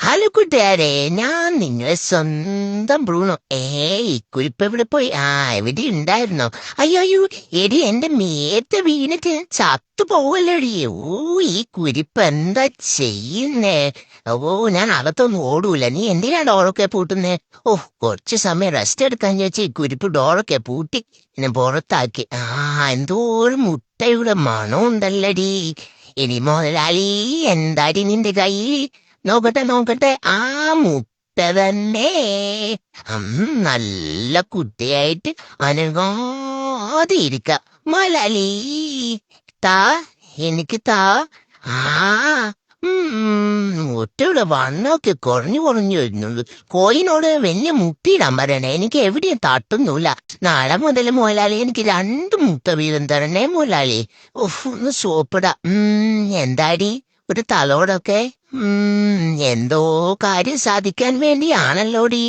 Hello കൂട്ടുകാരെ, ഞാൻ നിങ്ങളെ സ്വന്തം ബ്രൂണോ. കുരിപ്പ് എവിടെ പോയി? എവിടെ ഉണ്ടായിരുന്നോ? അയ്യോ അയ്യോ, എടി എന്റെ മേത്ത് വീണിട്ട് ചത്തു പോവല്ലോടി. ഈ കുരിപ്പ് എന്താ ചെയ്യുന്നേ? ഞാൻ അകത്തൊന്നും ഓടൂല. നീ എന്തിനാ ഡോറൊക്കെ പൂട്ടുന്നേ? കുറച്ച് സമയം റെസ്റ്റ് എടുക്കാൻ ചോദിച്ചു ഈ കുരിപ്പ് ഡോറൊക്കെ പൂട്ടി എന്നെ പുറത്താക്കി. എന്തോരം മുട്ടയുടെ മണം ഉണ്ടല്ലടി. ഇനി മുതലാളി, എന്താടി നിന്റെ കൈ? നോക്കട്ടെ, മുട്ട തന്നെ. നല്ല കുട്ടിയായിട്ട് അനങ്ങാതെ ഇരിക്ക. മലാലി, താ, എനിക്ക് താ. ആ മുട്ടയുടെ വണ്ണമൊക്കെ കുറഞ്ഞു വരുന്നുള്ളൂ. കോയിനോട് വലിയ മുട്ടയിടാൻ പറയണേ, എനിക്ക് എവിടെയും തട്ടുന്നില്ല. നാളെ മുതൽ മുതലാളി എനിക്ക് 2 മുട്ട വീതം തരണേ മുതലാളി. ഒന്ന് സോപ്പിടാ. എന്താടി ഒരു തലോടൊക്കെ? എന്തോ കാര്യം സാധിക്കാൻ വേണ്ടിയാണല്ലോടി.